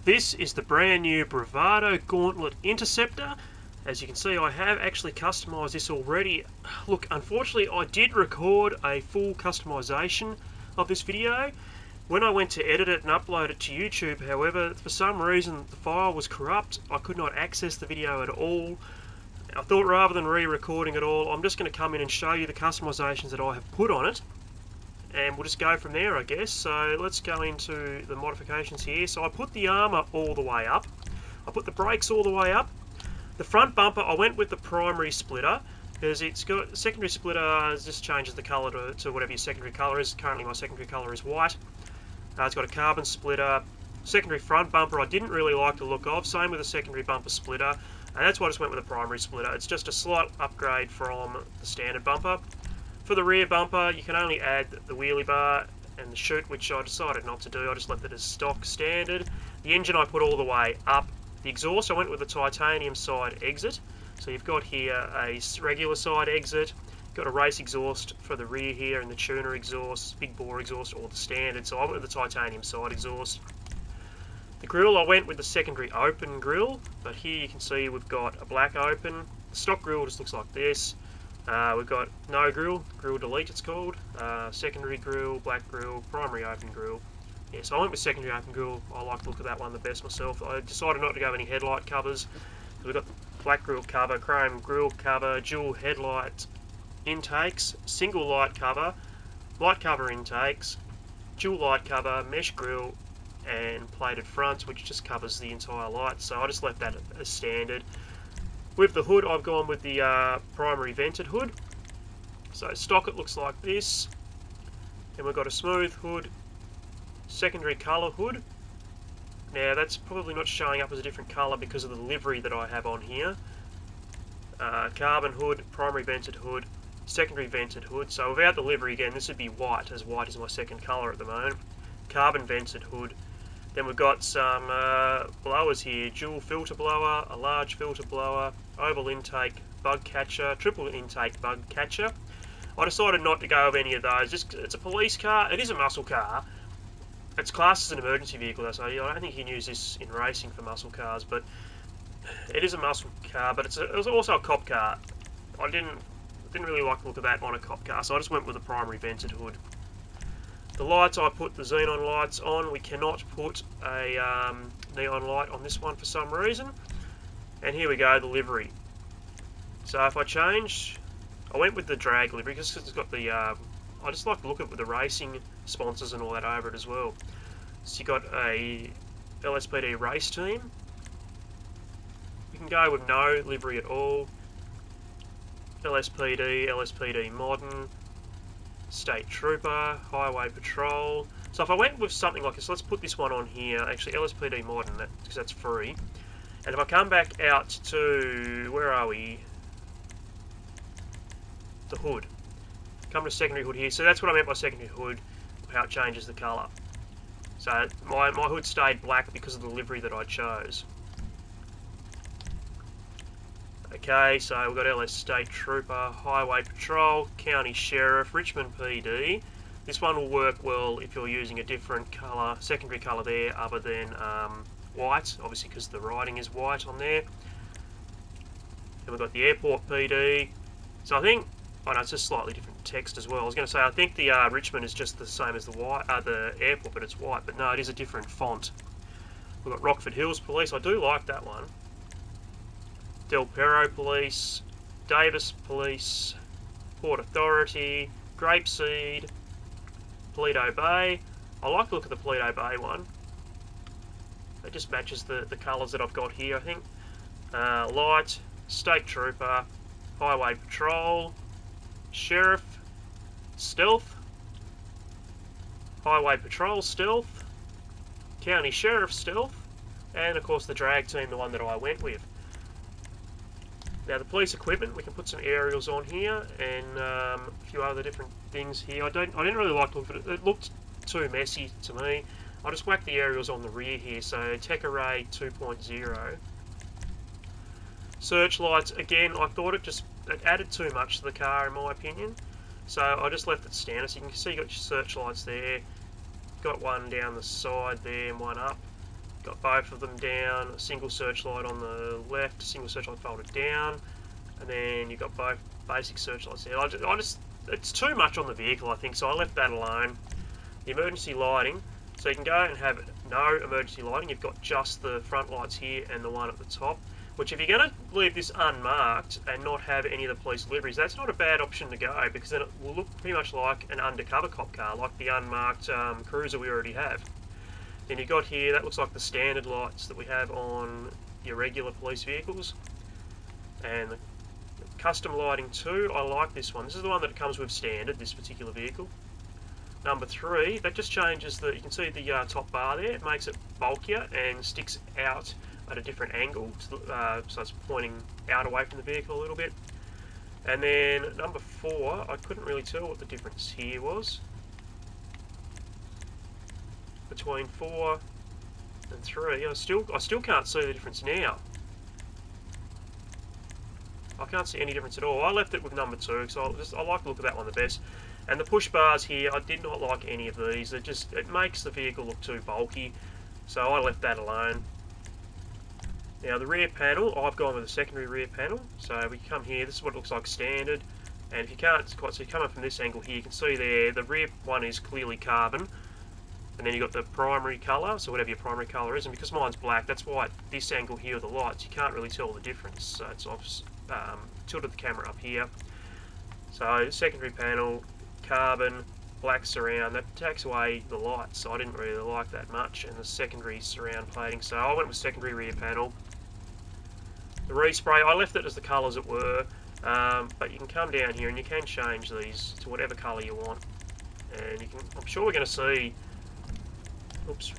This is the brand new Bravado Gauntlet Interceptor. As you can see, I have actually customised this already. Look, unfortunately I did record a full customisation of this video. When I went to edit it and upload it to YouTube, however, for some reason the file was corrupt. I could not access the video at all. I thought rather than re-recording it all, I'm just going to come in and show you the customisations that I have put on it. And we'll just go from there, I guess. So let's go into the modifications here. So I put the armour all the way up. I put the brakes all the way up. The front bumper, I went with the primary splitter, because it's got secondary splitter just changes the colour to whatever your secondary colour is. Currently my secondary colour is white. It's got a carbon splitter. Secondary front bumper I didn't really like the look of. Same with the secondary bumper splitter. And that's why I just went with the primary splitter. It's just a slight upgrade from the standard bumper. For the rear bumper, you can only add the wheelie bar and the chute, which I decided not to do. I just left it as stock standard. The engine I put all the way up. The exhaust, I went with the titanium side exit. So you've got here a regular side exit, got a race exhaust for the rear here, and the tuner exhaust, big bore exhaust, or the standard. So I went with the titanium side exhaust. The grille, I went with the secondary open grille, but here you can see we've got a black open. The stock grille just looks like this. We've got no grille, grille delete it's called, secondary grille, black grille, primary open grille. Yeah, so I went with secondary open grille. I like the look of that one the best myself. I decided not to go with any headlight covers. We've got black grille cover, chrome grille cover, dual headlight intakes, single light cover intakes, dual light cover, mesh grille, and plated fronts, which just covers the entire light. So I just left that as standard. With the hood, I've gone with the primary vented hood. So stock it looks like this. Then we've got a smooth hood, secondary colour hood. Now that's probably not showing up as a different colour because of the livery that I have on here. Carbon hood, primary vented hood, secondary vented hood. So without the livery again, this would be white, as white is my second colour at the moment. Carbon vented hood. Then we've got some blowers here, dual filter blower, a large filter blower, oval intake bug catcher, triple intake bug catcher. I decided not to go with any of those. Just it's a police car. It is a muscle car. It's classed as an emergency vehicle, though, so I don't think you can use this in racing for muscle cars. But it is a muscle car, but it was also a cop car. I didn't really like the look of that on a cop car, so I just went with the primary vented hood. The lights, I put the xenon lights on. We cannot put a neon light on this one for some reason. And here we go, the livery. So if I change, I went with the drag livery because it's got the, I just like the look of it with the racing sponsors and all that over it as well. So you got a LSPD race team. You can go with no livery at all. LSPD modern, State Trooper, Highway Patrol. So if I went with something like this, let's put this one on here, actually LSPD Modern, because that's free. And if I come back out to, where are we? The hood. Come to secondary hood here, so that's what I meant by secondary hood, how it changes the colour. So my hood stayed black because of the livery that I chose. Okay, so we've got LS State Trooper, Highway Patrol, County Sheriff, Richmond PD. This one will work well if you're using a different colour, secondary colour there other than white, obviously because the writing is white on there. Then we've got the Airport PD. So I think, oh no, it's just slightly different text as well. I was going to say, I think the Richmond is just the same as the Airport, but it's white. But no, it is a different font. We've got Rockford Hills Police. I do like that one. Del Perro Police, Davis Police, Port Authority, Grapeseed, Paleto Bay. I like the look of the Paleto Bay one. It just matches the colours that I've got here, I think. Light, State Trooper, Highway Patrol, Sheriff, Stealth, Highway Patrol Stealth, County Sheriff Stealth, and of course the drag team, the one that I went with. Now the police equipment, we can put some aerials on here and a few other different things here. I didn't really like the look of it. It looked too messy to me. I just whacked the aerials on the rear here. So Tech Array 2.0. Searchlights, again, I thought it added too much to the car in my opinion. So I just left it standard. So you can see you got your searchlights there. Got one down the side there and one up. got both of them down, a single searchlight on the left, single searchlight folded down, and then you've got both basic searchlights there. It's too much on the vehicle, I think, so I left that alone. The emergency lighting, so you can go and have no emergency lighting. You've got just the front lights here and the one at the top, which if you're going to leave this unmarked and not have any of the police liveries, that's not a bad option to go, because then it will look pretty much like an undercover cop car, like the unmarked cruiser we already have. Then you've got here, that looks like the standard lights that we have on your regular police vehicles. And the custom lighting too, I like this one. This is the one that comes with standard, this particular vehicle. Number 3, that just changes the, you can see the top bar there, it makes it bulkier and sticks out at a different angle, so it's pointing out away from the vehicle a little bit. And then number 4, I couldn't really tell what the difference here was between 4 and 3. I still can't see the difference now. I can't see any difference at all. I left it with number 2 because I like the look of that one the best. And the push bars here, I did not like any of these. It makes the vehicle look too bulky, so I left that alone. Now the rear panel, I've gone with a secondary rear panel. So we come here, this is what it looks like standard. And if you can't quite see, coming from this angle here, you can see there, the rear one is clearly carbon. And then you've got the primary colour, so whatever your primary colour is. And because mine's black, that's why at this angle here with the lights, you can't really tell the difference. So it's I've tilted the camera up here. So secondary panel, carbon, black surround, that takes away the lights, so I didn't really like that much. And the secondary surround plating, so I went with secondary rear panel. The respray, I left it as the colours it were, but you can come down here and you can change these to whatever colour you want. And you can, I'm sure we're going to see, oops,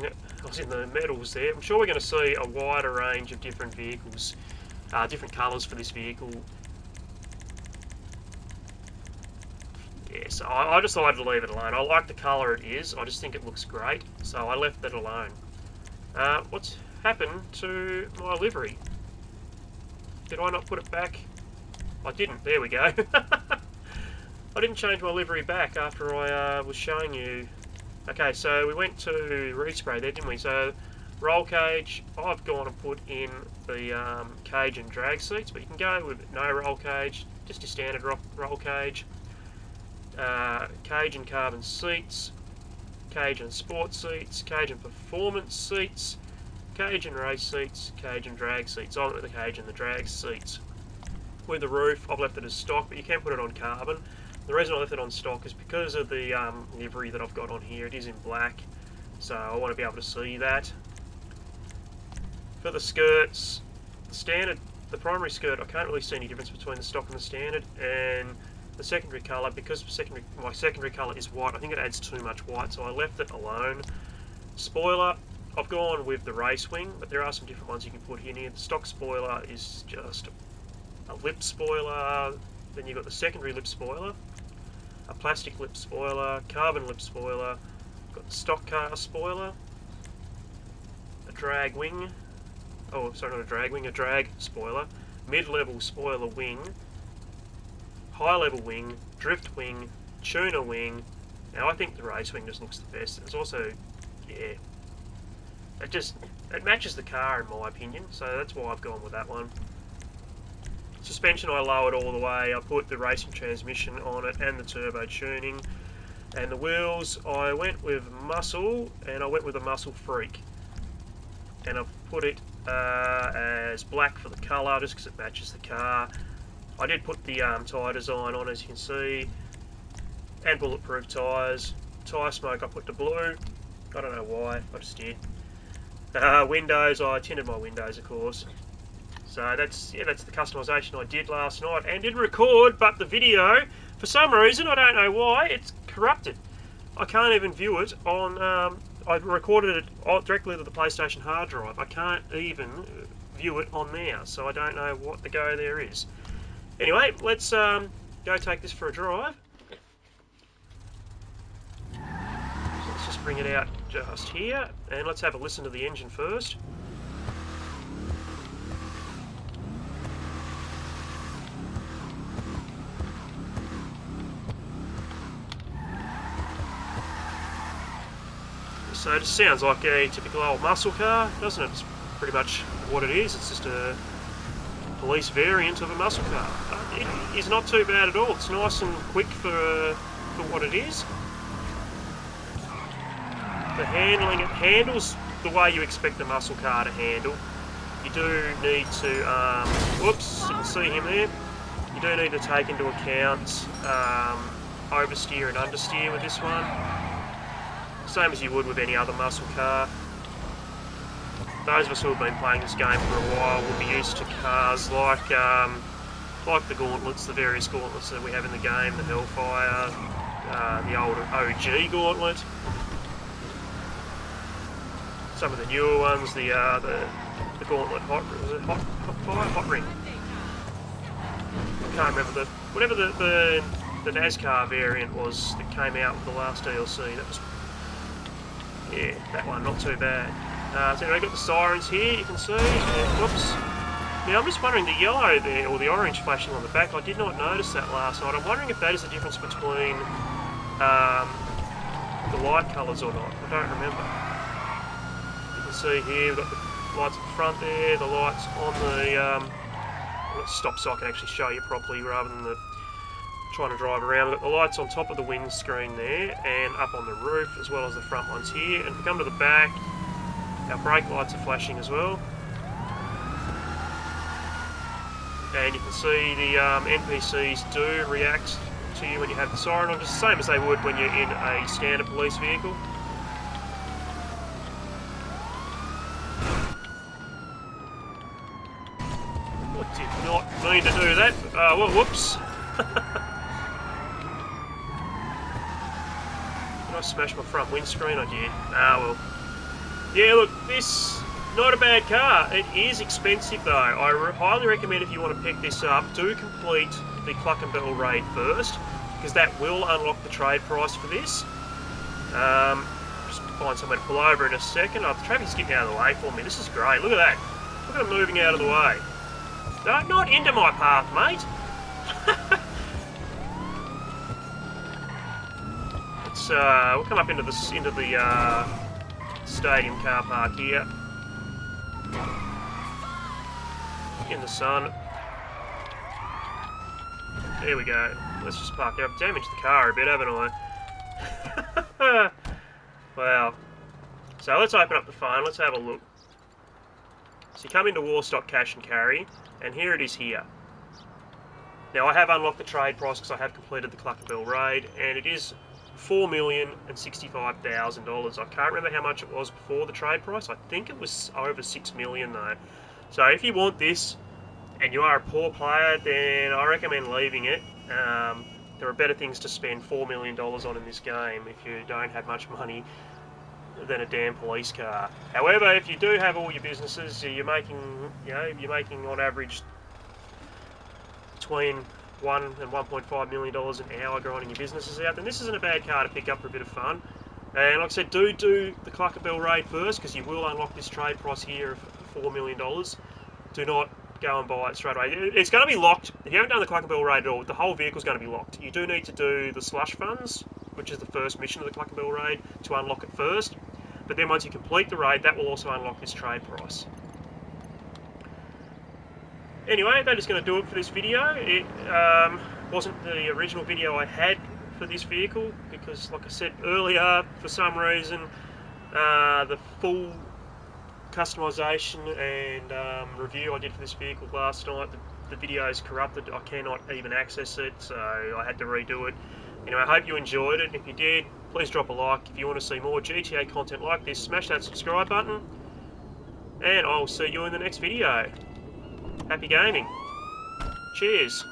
I was in the metals there, I'm sure we're going to see a wider range of different vehicles, different colours for this vehicle. Yeah, so I decided to leave it alone. I like the colour it is, I just think it looks great, so I left it alone. What's happened to my livery? Did I not put it back? I didn't, there we go. I didn't change my livery back after I was showing you. Okay, so we went to respray there, didn't we? So roll cage, I've gone and put in the cage and drag seats, but you can go with no roll cage, just your standard roll cage. Cage and carbon seats, cage and sport seats, cage and performance seats, cage and race seats, cage and drag seats. I went with the cage and the drag seats. With the roof, I've left it as stock, but you can put it on carbon. The reason I left it on stock is because of the livery that I've got on here. It is in black, so I want to be able to see that. For the skirts, the standard, the primary skirt, I can't really see any difference between the stock and the standard. And the secondary colour, because my secondary colour is white, I think it adds too much white, so I left it alone. Spoiler, I've gone with the race wing, but there are some different ones you can put in here. The stock spoiler is just a lip spoiler, then you've got the secondary lip spoiler, a plastic lip spoiler, carbon lip spoiler, got the stock car spoiler, a drag wing, oh sorry not a drag wing, a drag spoiler, mid-level spoiler wing, high level wing, drift wing, tuner wing. Now I think the race wing just looks the best. It's also, yeah, it matches the car in my opinion, so that's why I've gone with that one. Suspension I lowered all the way, I put the racing transmission on it and the turbo tuning. And the wheels, I went with Muscle, and I went with a Muscle Freak. And I've put it as black for the colour, just because it matches the car. I did put the tyre design on, as you can see, and bulletproof tyres. Tyre smoke I put to blue, I don't know why, I just did. Windows, I tinted my windows of course. So that's the customisation I did last night and did record, but the video, for some reason, I don't know why, it's corrupted. I can't even view it on, I recorded it directly to the PlayStation hard drive. I can't even view it on there, so I don't know what the go there is. Anyway, let's go take this for a drive. So let's just bring it out just here, and let's have a listen to the engine first. So it just sounds like a typical old muscle car, doesn't it? It's pretty much what it is. It's just a police variant of a muscle car. It is not too bad at all. It's nice and quick for what it is. The handling, it handles the way you expect a muscle car to handle. You do need to, whoops, you can see him there. You do need to take into account oversteer and understeer with this one. Same as you would with any other muscle car. Those of us who have been playing this game for a while will be used to cars like the Gauntlets, the various Gauntlets that we have in the game, the Hellfire, the older OG Gauntlet, some of the newer ones, the Gauntlet Hot Ring. I can't remember whatever the NASCAR variant was that came out with the last DLC. That was, yeah, that one, not too bad. So anyway, got the sirens here, you can see. Whoops. Now I'm just wondering, the yellow there, or the orange flashing on the back, I did not notice that last night. I'm wondering if that is the difference between the light colours or not. I don't remember. You can see here, we've got the lights at the front there, the lights on the let's stop so I can actually show you properly rather than trying to drive around. We've got the lights on top of the windscreen there and up on the roof, as well as the front ones here. And if we come to the back, our brake lights are flashing as well. And you can see the NPCs do react to you when you have the siren on, just the same as they would when you're in a standard police vehicle. I did not mean to do that. Well, whoops. Did I smash my front windscreen? I did. Ah, well. Yeah, look, this, not a bad car. It is expensive though. I highly recommend, if you want to pick this up, do complete the Cluck and Bell raid first, because that will unlock the trade price for this. Just find somewhere to pull over in a second. Oh, the traffic's getting out of the way for me. This is great. Look at that. Look at them moving out of the way. No, not into my path, mate. Let's we'll come up into the stadium car park here. In the sun. There we go. Let's just park it up. Damaged the car a bit, haven't I? Wow. So let's open up the phone. Let's have a look. So you come into Warstock Cash and Carry, and here it is here. Now I have unlocked the trade price because I have completed the Cluck and Bell raid, and it is $4,065,000. I can't remember how much it was before the trade price. I think it was over $6 million though. So if you want this and you are a poor player, then I recommend leaving it. There are better things to spend $4 million on in this game if you don't have much money than a damn police car. However, if you do have all your businesses, you're making on average between $1 and $1.5 million an hour grinding your businesses out, then this isn't a bad car to pick up for a bit of fun. And like I said, do the Cluck and Bell raid first, because you will unlock this trade price here of $4 million. Do not go and buy it straight away. It's going to be locked. If you haven't done the Cluck and Bell raid at all, the whole vehicle's going to be locked. You do need to do the slush funds, which is the first mission of the Cluck and Bell raid, to unlock it first. But then once you complete the raid, that will also unlock this trade price. Anyway, that is going to do it for this video. It wasn't the original video I had for this vehicle, because like I said earlier, for some reason, the full customization and review I did for this vehicle last night, the video is corrupted. I cannot even access it, so I had to redo it. Anyway, I hope you enjoyed it. If you did, please drop a like. If you want to see more GTA content like this, smash that subscribe button, and I'll see you in the next video. Happy gaming. Cheers.